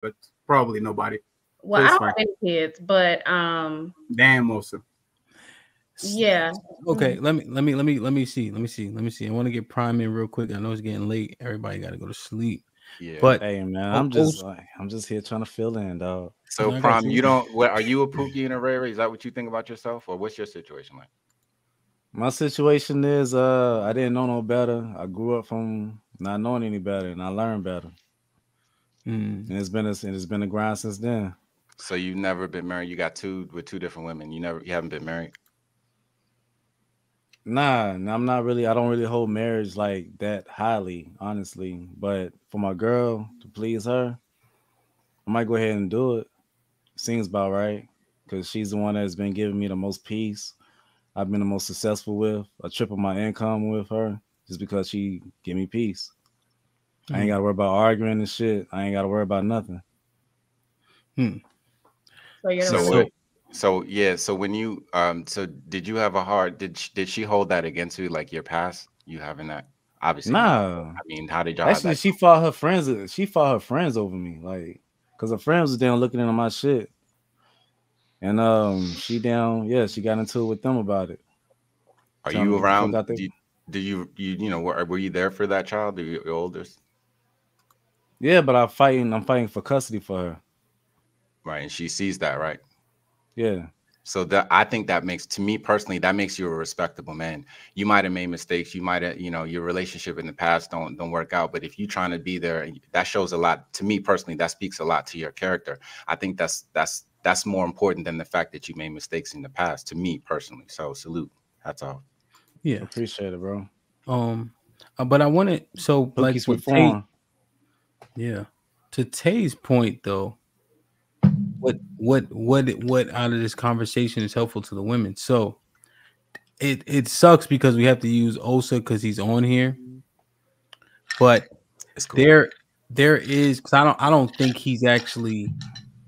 but probably nobody. Well, So I it's don't fine. have any kids, but Damn, awesome. yeah. Okay, let me see. I want to get Prime in real quick. I know it's getting late. Everybody got to go to sleep. Yeah. But Hey man, I'm just here trying to fill in, dog. So No, I got Prime, you. you don't. What are you a Pookie and a Ray Ray? Is that what you think about yourself, or what's your situation like? My situation is I didn't know no better. I grew up from not knowing any better, and I learned better. And it's been a grind since then. So you've never been married. You got two different women. You haven't been married. Nah, I'm not really. I don't really hold marriage like that highly, honestly. But for my girl to please her, I might go ahead and do it. Seems about right because she's the one that's been giving me the most peace. I've been the most successful with. I triple my income with her just because she give me peace. I ain't got to worry about arguing and shit. I ain't got to worry about nothing. So you're So when you so did you have a hard did she hold that against you, like your past, you having that? Obviously not. Nah, I mean, how did y'all have actually, that? she fought her friends. She fought her friends over me, like, cause her friends was down looking into my shit, and she down, yeah, she got into it with them about it. Are Telling you them to fuck around? out there. Do you know, were you there for that child, your oldest? Yeah, but I'm fighting for custody for her. Right, and she sees that, right? Yeah. So that, I think that makes, to me personally, that makes you a respectable man. You might have made mistakes. You might have, your relationship in the past don't work out. But if you're trying to be there, that shows a lot to me personally. That speaks a lot to your character. I think that's more important than the fact that you made mistakes in the past, to me personally. So salute. That's all. Yeah. Appreciate it, bro. But I wanted, so like Pookie's with Tay, reform. yeah. To Tay's point though, what out of this conversation is helpful to the women? So it sucks because we have to use Osa because he's on here, but It's cool. there is, because I don't think he's actually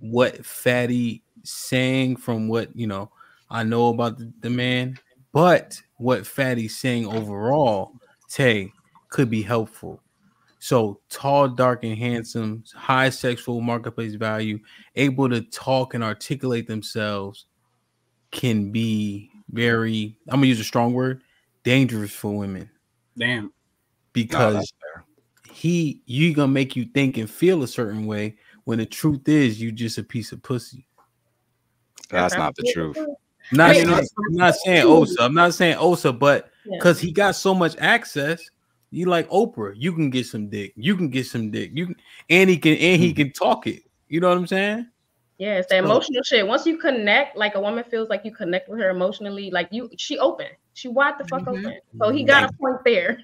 what Fatty saying from what I know about the man, but what Fatty's saying overall, Tay, could be helpful. So tall, dark, and handsome, high sexual marketplace value, able to talk and articulate themselves, can be very, I'm gonna use a strong word, dangerous for women. Damn. Because you gonna make you think and feel a certain way when the truth is you just a piece of pussy. That's not the truth. I'm not saying Osa. I'm not saying Osa, but because he got so much access, you like Oprah. You can get some dick. You can get some dick. He can talk it. You know what I'm saying? Yeah, it's the emotional shit. Once you connect, like a woman feels like you connect with her emotionally, like she open. She wide the fuck open. So he got a point there.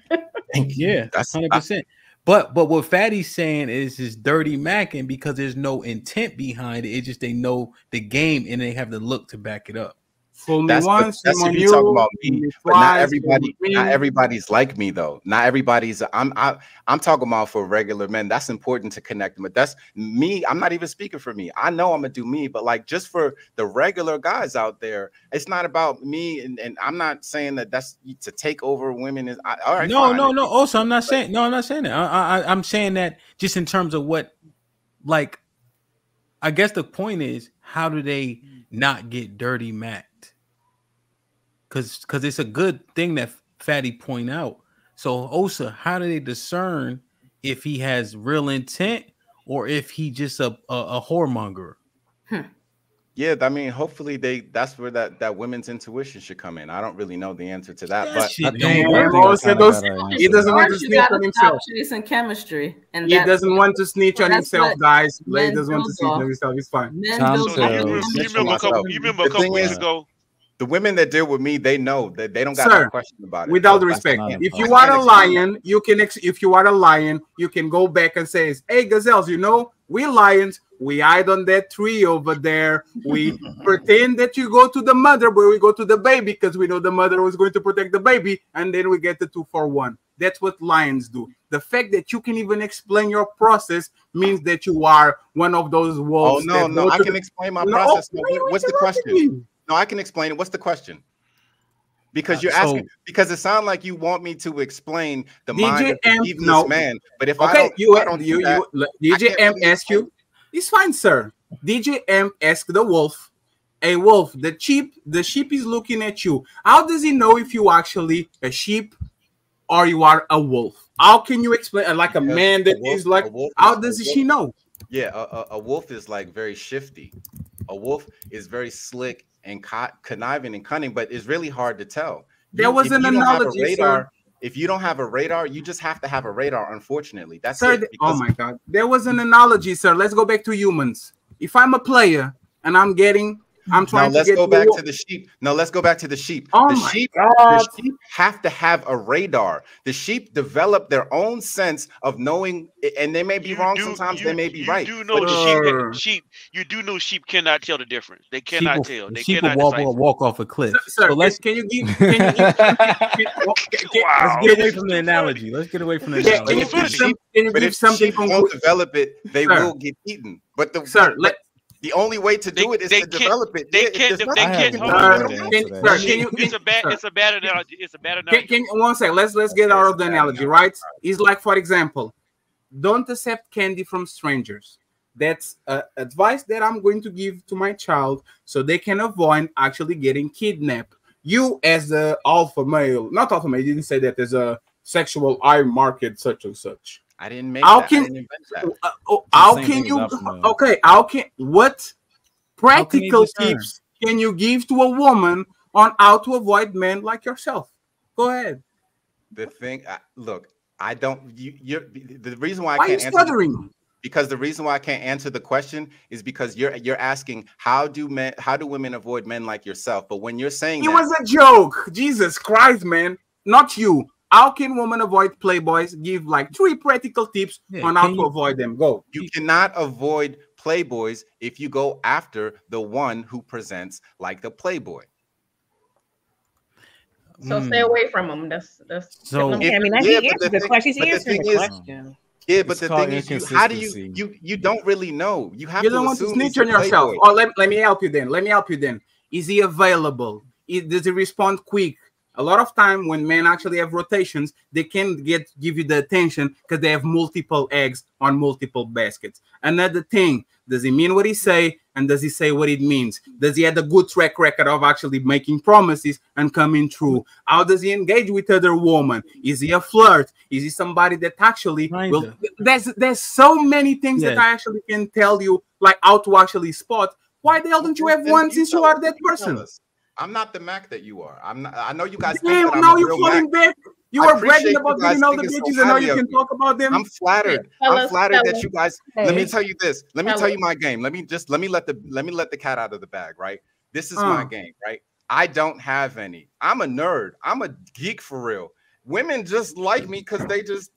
Yeah, that's 100%. But what Fatty's saying is his dirty macking because there's no intent behind it. It's just they know the game and they have the look to back it up. Fool me That's once, if shame you on talk you. about me, but not everybody's like me though. Not everybody's. I'm talking about for regular men. That's important to connect them. But that's me. I'm not even speaking for me. I know I'm gonna do me, but like just for the regular guys out there, it's not about me. And I'm not saying that that's to take over women. Is all right? No. Fine. Also, I'm not saying that. I'm saying that just in terms of what, like, I guess the point is, how do they not get dirty macked? Because it's a good thing that Fatty point out. So Osa, how do they discern if he has real intent or if he just a whoremonger? Yeah, I mean, hopefully that's where that women's intuition should come in. I don't really know the answer to that, but shit he doesn't want to snitch on himself. Chasing chemistry, and he doesn't want to snitch on himself, guys. He doesn't want to snitch on himself. It's fine. You remember a couple weeks ago. The women that deal with me, they know that they don't got no question about it. Without respect, if you are a lion, you can. If you are a lion, you can go back and say, "Hey, gazelles, we lions. We hide on that tree over there. We pretend that you go to the mother, but we go to the baby because we know the mother was going to protect the baby, and then we get the 2-for-1. That's what lions do. The fact that you can even explain your process means that you are one of those wolves. Oh no, I can explain my process. What's the question? No, I can explain it. What's the question? Because you're asking, because it sounds like you want me to explain the mind of the devious man. But if I don't, DJ M ask you. It's fine, sir. DJ M asked the wolf, "Hey wolf, the sheep is looking at you. How does he know if you actually a sheep or you are a wolf? How can you explain like a man that is like? How does she know?" Yeah, a wolf is like very shifty. A wolf is very slick and conniving and cunning, but it's really hard to tell. There was an analogy, sir. If you don't have a radar, you just have to have a radar. Unfortunately, that's sir, it. Oh my God, there was an analogy, sir. Let's go back to humans. If I'm a player and I'm trying let's to get go back to the sheep. No, let's go back to the sheep. Oh the my sheep, God. The sheep have to have a radar. The sheep develop their own sense of knowing, and they may be wrong sometimes. They may be right. You do know sheep. You do know sheep cannot tell the difference. They cannot tell. They sheep cannot will walk off a cliff. Sir, so can you give? Let's get away from the analogy. Let's get away from the analogy. But if sheep don't develop it, they will get eaten. But the only way to do it is to develop it. They can't. It's a bad analogy. It's a bad analogy. One second. Let's get out of the analogy, right? It's like, for example, don't accept candy from strangers. That's advice that I'm going to give to my child so they can avoid actually getting kidnapped. You, as the alpha male, not alpha male, you didn't say that there's a sexual eye market such and such. I didn't make that. I didn't invent that. How can you? Okay, what practical tips can you give to a woman on how to avoid men like yourself? Go ahead. The thing, look, I don't. The reason why I can't answer. Stuttering? Because the reason why I can't answer the question is because you're asking how do women avoid men like yourself? But when you're saying it was a joke. Jesus Christ, man, not you. How can women avoid playboys? Give like 3 practical tips on how to avoid them. Go. You cannot avoid playboys if you go after the one who presents like the playboy. So stay away from them. That's so. I mean, he answered the question. He's answering the question. Yeah, but the thing is, how do you don't really know? You have you don't want to snitch on yourself. Or let me help you then. Is he available? Does he respond quick? A lot of time when men actually have rotations, they can give you the attention because they have multiple eggs on multiple baskets. Another thing, does he mean what he say? And does he say what it means? Does he have a good track record of actually making promises and coming true? How does he engage with other women? Is he a flirt? Is he somebody that actually will? There's so many things that I actually can tell you, like how to actually spot. Why the hell don't you have one since you are that person? I'm not the Mac that you are. I'm not. I know you guys. Damn, now you're falling back. You were bragging about getting all the bitches, and now you can talk about them. I'm flattered. I'm flattered that you guys. Let me tell you this. Let me tell you my game. Let me let the cat out of the bag. Right. This is my game. Right. I don't have any. I'm a nerd. I'm a geek for real. Women just like me because they just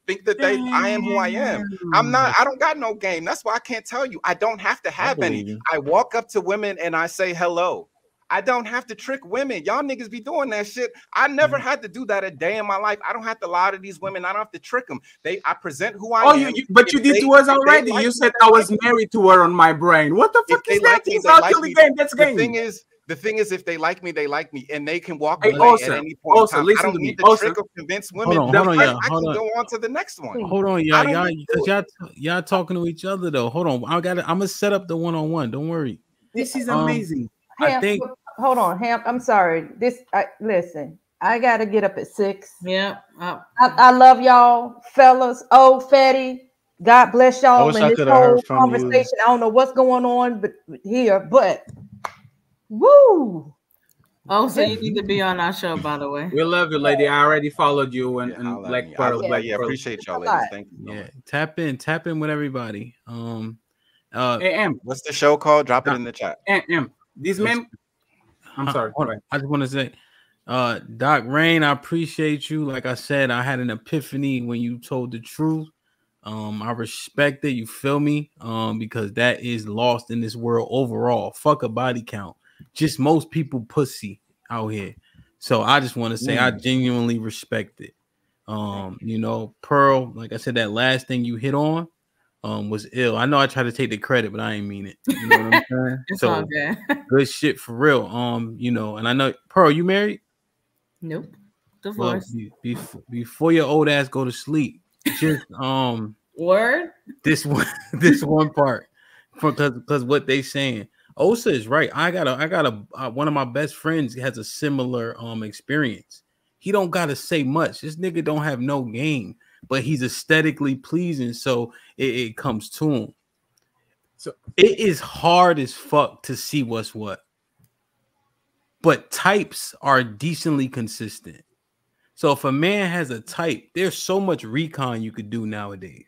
think that I am who I am. I'm not. I don't got no game. That's why I can't tell you. I don't have to have any. I walk up to women and I say hello. I don't have to trick women. Y'all niggas be doing that shit. I never had to do that a day in my life. I don't have to lie to these women. I don't have to trick them. I present who I am. But you did to us already. You said I was married to her on my brain. What the fuck is that? That's game. The thing is, if they like me, they like me, and they can walk away at any point. I don't need to trick or convince women. I can go on to the next one. Hold on, y'all talking to each other though. Hold on, I'm gonna set up the one-on-one. Don't worry. This is amazing. I think. Hold on, Hamp. I'm sorry. Listen. I gotta get up at 6. Yeah. I love y'all, fellas. Oh, Fatty. God bless y'all in this whole conversation. I don't know what's going on, but woo. Oh, so you need to be on our show, by the way. We love you, lady. I already followed you and appreciate y'all, ladies. Thank you. Yeah, tap in with everybody. What's the show called? Drop it in the chat. These men. I'm sorry. I just want to say, Doc Rain, I appreciate you. Like I said, I had an epiphany when you told the truth. I respect it. You feel me? Because that is lost in this world overall. Fuck a body count. Just most people pussy out here. So I just want to say I genuinely respect it. Pearl, like I said, that last thing you hit on was ill. I know I tried to take the credit, but I ain't mean it. You know what I'm saying? It's so all good. Good shit for real. And I know Pearl, you married? Nope. Divorce. Well, before your old ass go to sleep, just word. This one part. because what they saying. Osa is right. I got a one of my best friends has a similar experience. He don't gotta say much. This nigga don't have no game, but he's aesthetically pleasing, so it comes to him. So it is hard as fuck to see what's what. But types are decently consistent. So if a man has a type, there's so much recon you could do nowadays.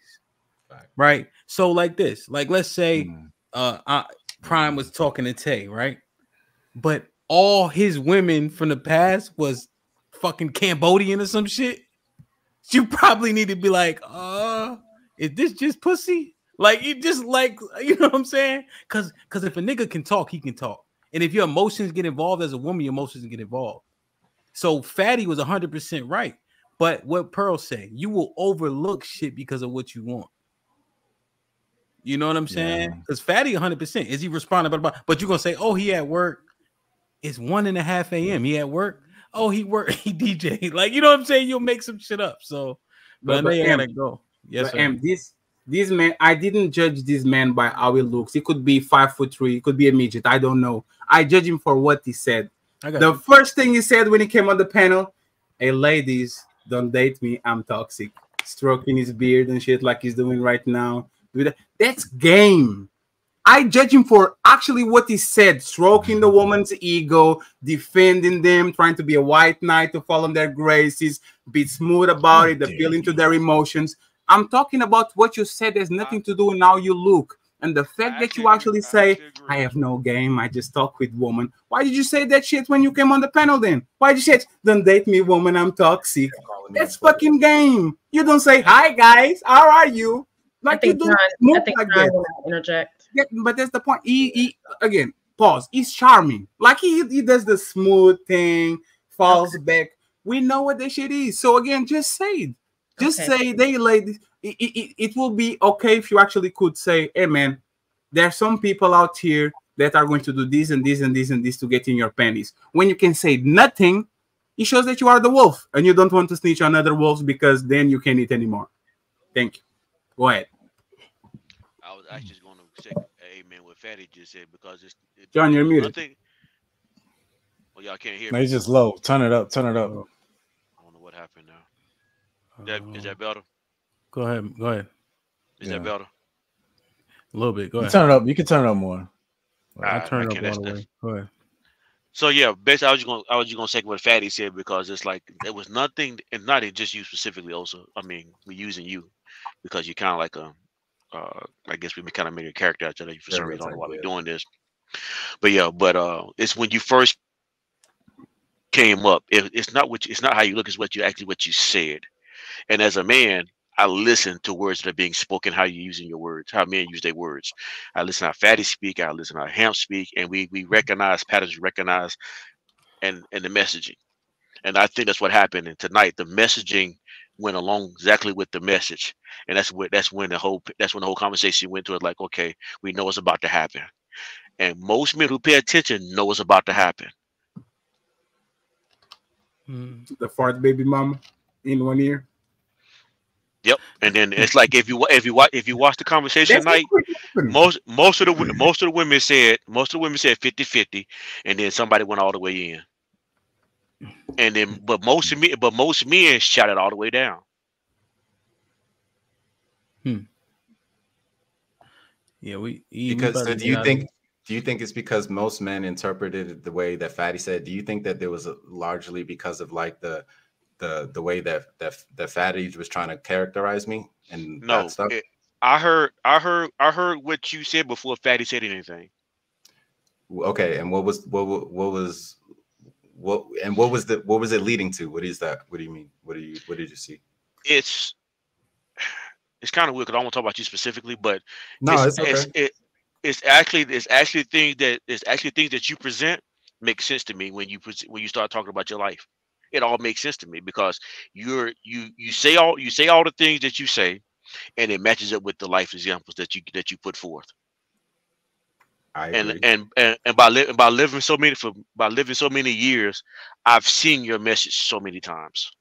Right? So like this, like let's say Prime was talking to Tay, right? But all his women from the past was fucking Cambodian or some shit. You probably need to be like, is this just pussy? Like you just like, you know what I'm saying? Cause if a nigga can talk, he can talk. And if your emotions get involved as a woman, your emotions get involved. So Fatty was 100% right. But what Pearl said, you will overlook shit because of what you want. You know what I'm saying? Because Fatty 100%. Is he responding? But you're going to say, oh, he at work. It's 1:30 a.m. He at work. Oh, he work. He DJ. Like, you know what I'm saying? You'll make some shit up. So, but I know you gotta go. Yes, sir. This man, I didn't judge this man by how he looks. He could be 5'3", he could be a midget. I don't know. I judge him for what he said. The first thing he said when he came on the panel, hey, ladies, don't date me. I'm toxic. Stroking his beard and shit like he's doing right now. That's game. I judge him for actually what he said, stroking the woman's ego, defending them, trying to be a white knight to follow their graces, be smooth about it, appeal into their emotions. I'm talking about what you said has nothing to do with how you look. And the fact that you actually say, I have no game, I just talk with women. Why did you say that shit when you came on the panel then? Why did you say, don't date me, woman, I'm toxic? That's fucking game. You don't say, hi, guys, how are you? Like you don't move like that. Interject. Yeah, but that's the point. He again, pause. He's charming. Like he does the smooth thing, falls back. We know what that shit is. So again, just say it. Just say they ladies. It will be okay if you actually could say, hey man, there are some people out here that are going to do this and this and this and this to get in your panties. When you can say nothing, it shows that you are the wolf and you don't want to snitch on other wolves because then you can't eat anymore. Thank you. Go ahead. I was actually going to say amen what Fatty just said because it's John, you're muted. Well, y'all can't hear me. No, it's just low. Turn it up. Turn it up. I don't know what happened now. Is that better? Go ahead. Is that better? A little bit. Go ahead. Turn it up. You can turn it up more. I turn it up all the way. Go ahead. So yeah, basically, I was just gonna say what Fatty said because it's like there was nothing, and not just you specifically. Also, I mean, we're using you because you're kind of like a. I guess we kind of made a character out of you for some reason. I don't know why we're doing this, but yeah, it's when you first came up. It's not how you look. It's what you said. And as a man, I listen to words that are being spoken. How you using your words? How men use their words. I listen how Fatty speak. I listen how Hamp speak, and we recognize patterns, and the messaging. And I think that's what happened. And tonight, the messaging went along exactly with the message, and that's when the whole conversation went to it. Like, okay, we know what's about to happen, and most men who pay attention know what's about to happen. The fart baby mama in one ear. Yep, and then it's like if you watch the conversation tonight, most of the women said 50-50, and then somebody went all the way in. And then, but most men shot it all the way down. Yeah, because do you think it's because most men interpreted it the way that Fatty said? Do you think that there was largely because of like the way that Fatty was trying to characterize me and that stuff? I heard what you said before Fatty said anything. Okay, and what was it leading to? What is that? What do you mean? What did you see? It's kind of weird because I don't want to talk about you specifically, but no, it's okay. It's actually things that you present make sense to me when you start talking about your life. It all makes sense to me because you say all the things that you say, and it matches up with the life examples that you put forth. I agree. And by living so many years, I've seen your message so many times,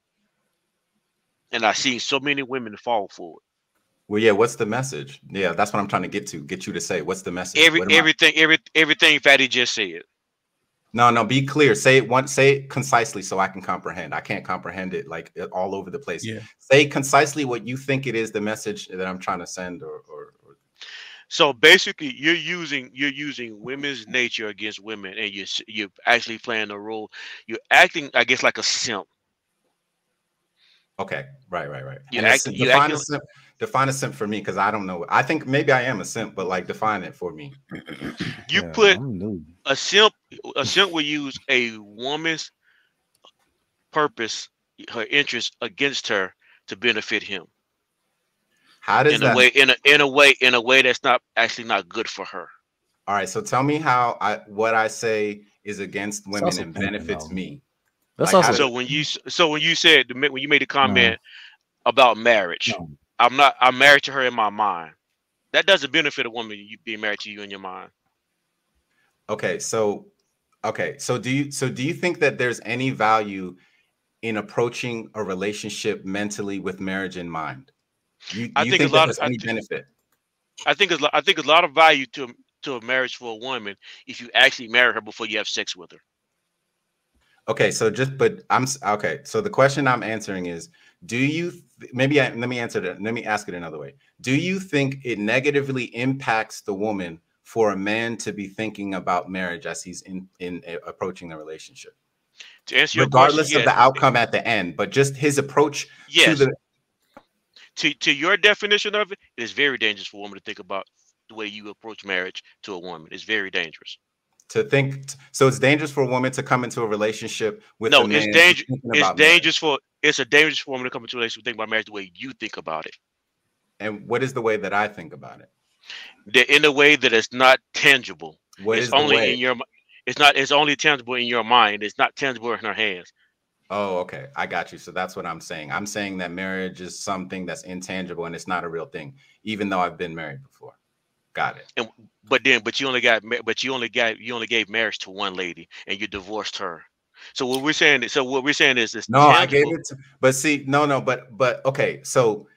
and I've seen so many women fall for it. Well, yeah. What's the message? Yeah, that's what I'm trying to get you to say. What's the message? Everything Fatty just said. No. Be clear. Say it once. Say it concisely so I can comprehend. I can't comprehend it like all over the place. Yeah. Say concisely what you think it is. The message that I'm trying to send, or. So basically, you're using women's nature against women, and you're actually playing a role. You're acting, I guess, like a simp. Okay, right. Define a simp for me, because I don't know. I think maybe I am a simp, but like define it for me. You put a simp. A simp will use a woman's purpose, her interest against her to benefit him. How does that in a way that's not good for her? All right, so tell me how what I say is against women and benefits me. That's like, also when you made the comment about marriage, I'm married to her in my mind. That doesn't benefit a woman you being married to you in your mind. Okay, so do you think that there's any value in approaching a relationship mentally with marriage in mind? I think there's any benefit? I think a lot of value to a marriage for a woman if you actually marry her before you have sex with her. Okay, so so the question I'm answering is, let me ask it another way. Do you think it negatively impacts the woman for a man to be thinking about marriage as he's in approaching a relationship? To answer your regardless question, of the outcome at the end, but just his approach to your definition of it, it is very dangerous for a woman to think about the way you approach marriage to a woman. It's very dangerous. So it's dangerous for a woman to come into a relationship with a man. It's dangerous for a woman to come into a relationship think about marriage the way you think about it. And what is the way that I think about it? In a way that it's not tangible. It's only it's only tangible in your mind. It's not tangible in her hands. Oh, okay. I got you. So that's what I'm saying. I'm saying that marriage is something that's intangible and it's not a real thing, even though I've been married before. Got it. But you only gave marriage to one lady and you divorced her. So what we're saying is this. No, tangible. I gave it to, but see, but okay. So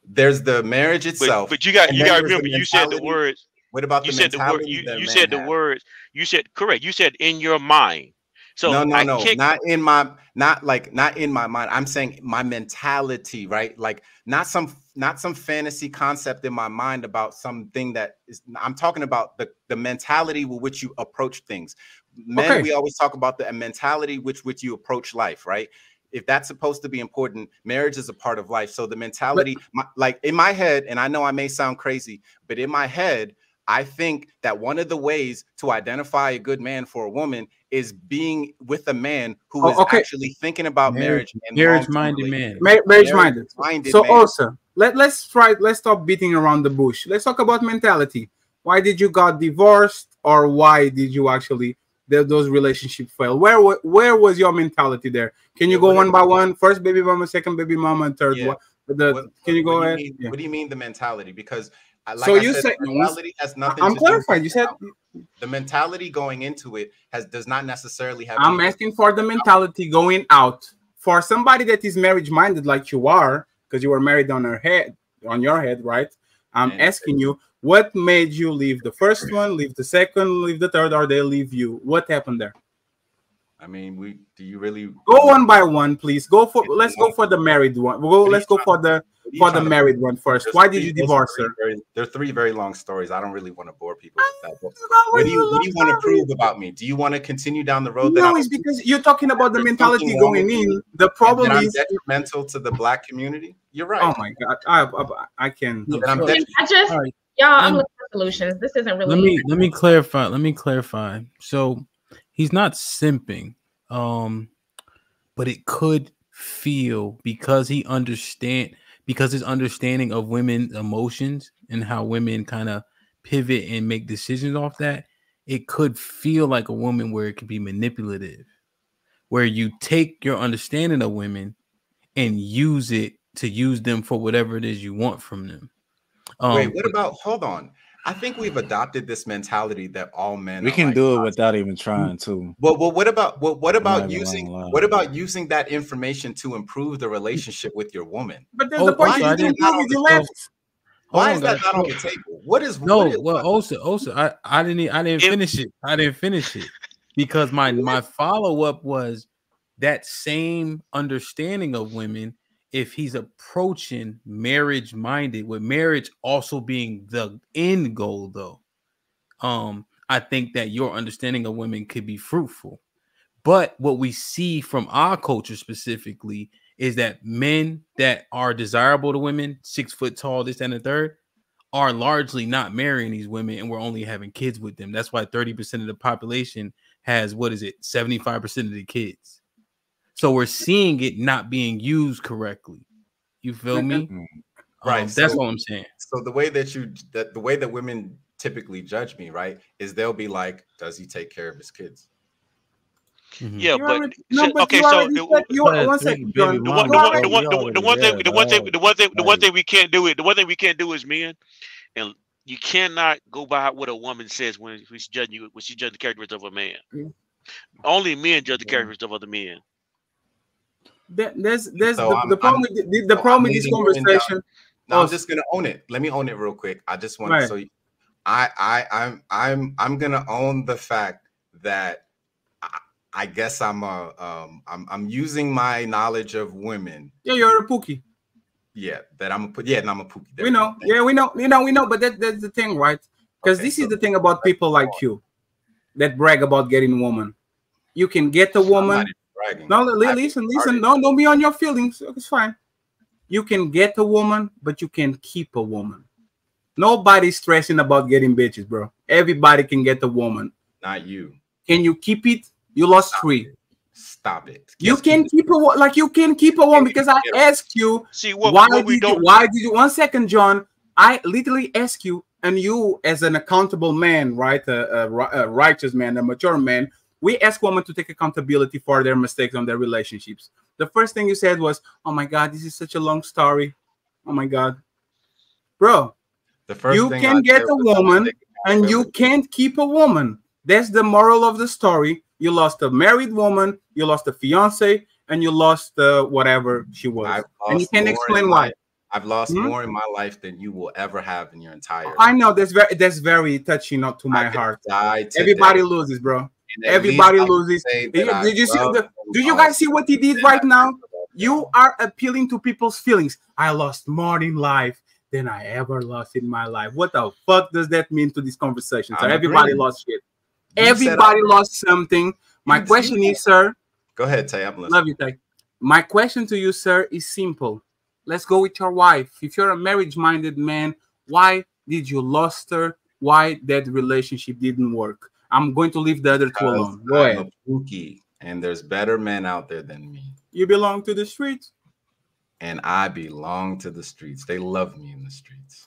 there's the marriage itself. But you got to remember, you said the words. What about the mentality? You said the words. You said correct. You said in your mind. So no, not in my mind. I'm saying my mentality, right? Like not some fantasy concept in my mind about something that is. I'm talking about the mentality with which you approach things. Men, we always talk about the mentality with which you approach life, right? If that's supposed to be important, marriage is a part of life. So the mentality, like in my head, and I know I may sound crazy, but in my head, I think that one of the ways to identify a good man for a woman is being with a man who is actually thinking about marriage and marriage-minded man. Marriage-minded. So man. Also, let's stop beating around the bush. Let's talk about mentality. Why did you got divorced, or why did you actually those relationships fail? Where was your mentality there? Can you go one by one? First baby mama, second baby mama, and third one. Can you go ahead? What do you mean the mentality? Because like you said mentality has nothing. I'm clarifying. You said the mentality going into it does not necessarily have. I'm asking for the mentality going out for somebody that is marriage minded, like you are, because you were married on your head, right? I'm asking you, what made you leave the first one, leave the second, leave the third, or they leave you? What happened there? I mean, do you really go one by one, please? Let's go for the married one. Let's go for the married one first. Why did you divorce her? There are three very long stories. I don't really want to bore people with that. What do you want to prove about me? Do you want to continue down the road? No, it's because you're talking about the mentality going in. The problem is detrimental to the Black community. You're right. Oh my God, I can. I'm looking for solutions. This isn't really. Let me clarify. So he's not simping, but it could feel because his understanding of women's emotions and how women kind of pivot and make decisions off that, it could feel like a woman where it could be manipulative, where you take your understanding of women and use them for whatever it is you want from them. Wait, what about? Hold on. I think we've adopted this mentality that all men can do it without even trying to. Well, what about using that information to improve the relationship with your woman? But there's the point you left. Why is that not on the table? What is Osa, I didn't finish it. I didn't finish it because my follow-up was that same understanding of women. If he's approaching marriage minded, with marriage also being the end goal, though, I think that your understanding of women could be fruitful. But what we see from our culture specifically is that men that are desirable to women, 6 foot tall, this and the third, are largely not marrying these women, and we're only having kids with them. That's why 30% of the population has 75% of the kids. So we're seeing it not being used correctly. You feel me? Right. That's what I'm saying. So the way that women typically judge me, right, is they'll be like, "Does he take care of his kids?" Yeah, but okay. So the one thing we can't do is men, and you cannot go by what a woman says when she's judging you, when she's judging the characteristics of a man. Only men judge the characteristics of other men. There's the problem with this conversation. No, I'm just gonna own it. Let me own it real quick. I just want to. So I'm gonna own the fact that I guess I'm using my knowledge of women. Yeah, you're a Pookie. Yeah, that I'm a Pookie. We know. Yeah, we know. But that's the thing, right? Because this is the thing about people like you that brag about getting a woman. You can get a woman. No, listen. No, don't be on your feelings. It's fine. You can get a woman, but you can keep a woman. Nobody's stressing about getting bitches, bro. Everybody can get a woman. Not you. Can you keep it? You lost 3. Stop it. You can keep a you can keep a woman because I asked you. See why did you? 1 second, John. I literally asked you, and you, as an accountable man, right, a righteous man, a mature man, we ask women to take accountability for their mistakes on their relationships. The first thing you said was, "Oh my God, this is such a long story." Oh my God, bro. You can get a woman, and you can't keep a woman. That's the moral of the story. You lost a married woman, you lost a fiance, and you lost whatever she was. And you can't explain why. I've lost more in my life than you will ever have in your entire life. I know that's very touching to my heart. Everybody loses, bro. Everybody loses. Did you guys see what he did right now? You are appealing to people's feelings. I lost more in life than I ever lost in my life. What the fuck does that mean to this conversation? So everybody lost shit. Everybody lost something. My question is, sir. Go ahead, Tay. I'm listening. Love you, Tay. My question to you, sir, is simple. Let's go with your wife. If you're a marriage-minded man, why did you lost her? Why that relationship didn't work? I'm going to leave the other two alone. Go ahead. I'm a Pookie, and there's better men out there than me. You belong to the streets. And I belong to the streets. They love me in the streets.